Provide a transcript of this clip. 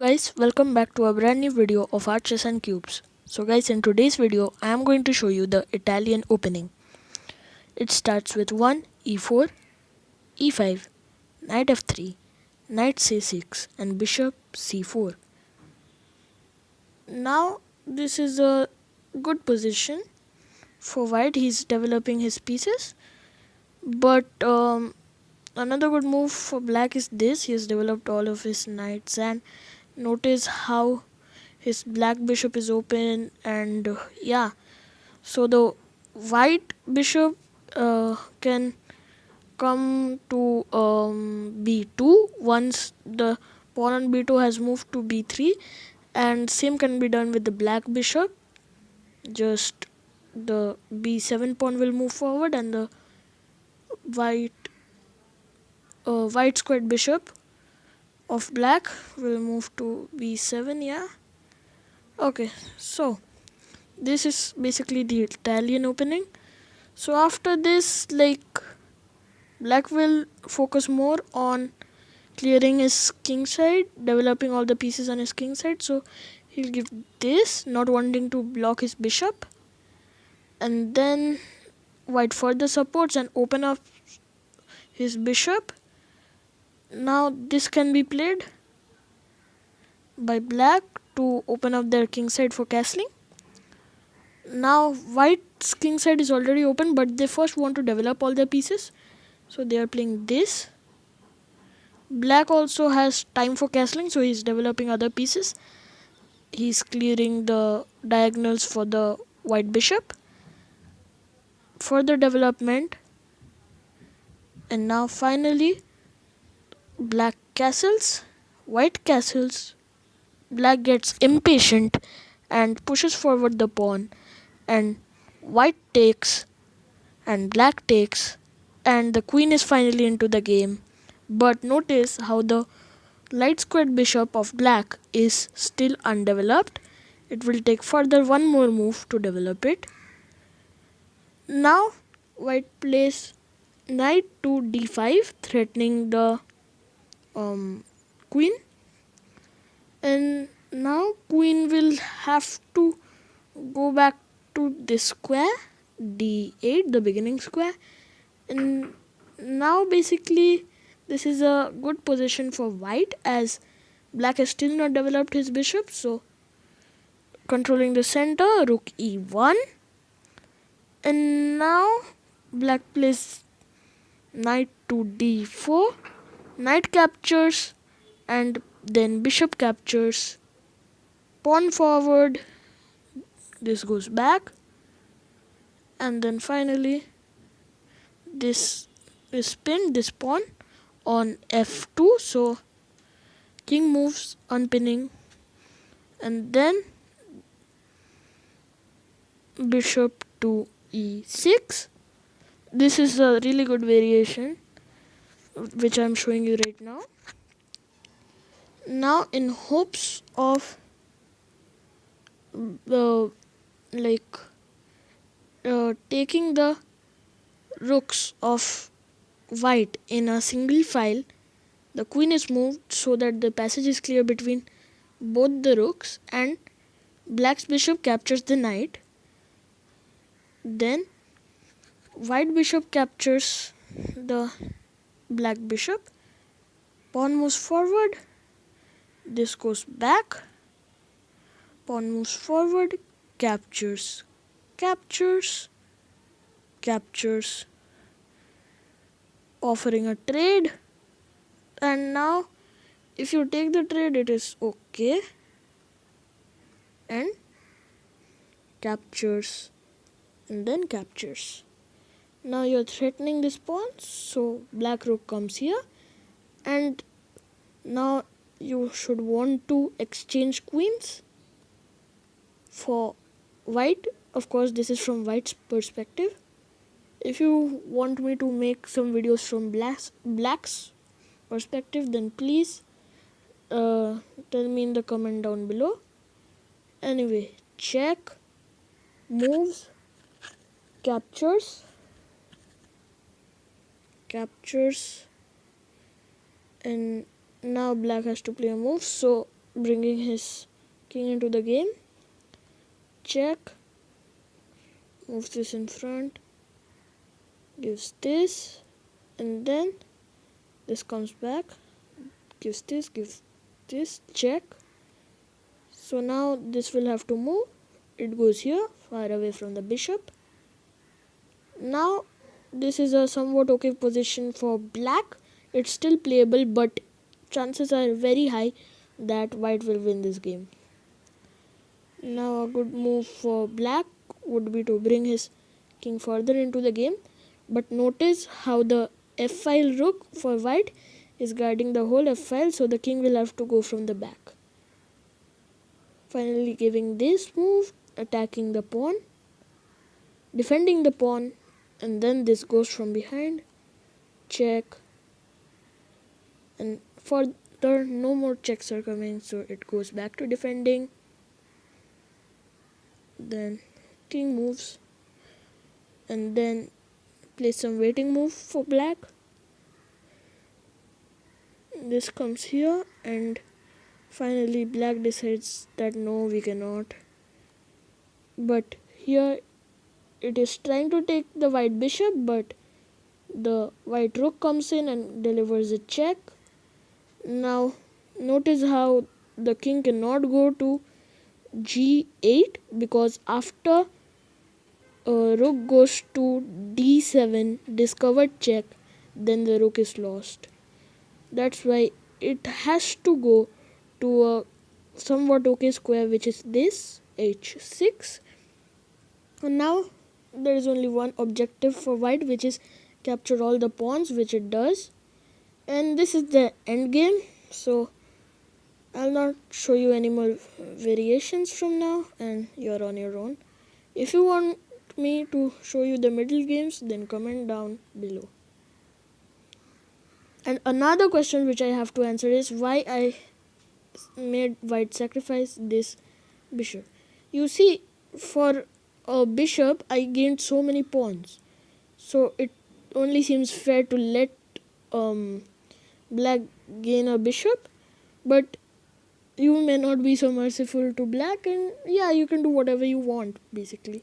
Guys, welcome back to a brand new video of Arches and Cubes. So guys, in today's video, I am going to show you the Italian opening. It starts with 1, e4, e5, knight f3, knight c6 and bishop c4. Now, this is a good position for white. He's developing his pieces. But another good move for black is this. He has developed all of his knights, and notice how his black bishop is open, and yeah, so the white bishop can come to b2 once the pawn on b2 has moved to b3, and same can be done with the black bishop. Just the b7 pawn will move forward, and the white white squared bishop of black will move to b7. Yeah, okay, so this is basically the Italian opening. So after this, like, black will focus more on clearing his king side, developing all the pieces on his king side. So he'll give this, not wanting to block his bishop, and then white further supports and open up his bishop. Now this can be played by black to open up their king side for castling. Now white's king side is already open, but they first want to develop all their pieces, so they are playing this. Black also has time for castling, so he's developing other pieces. He's clearing the diagonals for the white bishop. Further development. And now finally, black castles, white castles. Black gets impatient and pushes forward the pawn, and white takes and black takes, and the queen is finally into the game. But notice how the light squared bishop of black is still undeveloped. It will take further one more move to develop it. Now white plays knight to d5, threatening the queen, and now queen will have to go back to this square d8, the beginning square. And now basically this is a good position for white, as black has still not developed his bishop. So controlling the center, rook e1, and now black plays knight to d4, knight captures, and then bishop captures, pawn forward, this goes back, and then finally this is pinned, this pawn on f2, so king moves unpinning, and then bishop to e6. This is a really good variation which I'm showing you right now. Now in hopes of like taking the rooks of white in a single file, the queen is moved so that the passage is clear between both the rooks, and black's bishop captures the knight. Then white bishop captures the black bishop, pawn moves forward, this goes back, pawn moves forward, captures, captures, captures, offering a trade. And now if you take the trade, it is okay, and captures, and then captures. Now you're threatening this pawn, so black rook comes here, and now you should want to exchange queens for white. Of course, this is from white's perspective. If you want me to make some videos from black's perspective, then please tell me in the comment down below. Anyway, check, moves, captures, captures, and now black has to play a move. So bringing his king into the game. Check, moves this in front, gives this, and then this comes back, gives this, check. So now this will have to move. It goes here, far away from the bishop. Now this is a somewhat okay position for black. It's still playable, but chances are very high that white will win this game. Now a good move for black would be to bring his king further into the game. But notice how the f-file rook for white is guarding the whole f-file, so the king will have to go from the back. Finally giving this move, attacking the pawn, defending the pawn, and then this goes from behind, check, and further no more checks are coming, so it goes back to defending. Then king moves, and then play some waiting move for black. This comes here, and finally black decides that no, we cannot. But here it is trying to take the white bishop, but the white rook comes in and delivers a check. Now notice how the king cannot go to g8, because after rook goes to d7, discovered check, then the rook is lost. That's why it has to go to a somewhat okay square, which is this, h6. And now there is only one objective for white, which is capture all the pawns, which it does. And this is the end game, so I'll not show you any more variations from now, and you're on your own. If you want me to show you the middle games, then comment down below. And another question which I have to answer is why I made white sacrifice this bishop. You see, for a bishop I gained so many pawns, so it only seems fair to let black gain a bishop, but you may not be so merciful to black, and yeah, you can do whatever you want basically.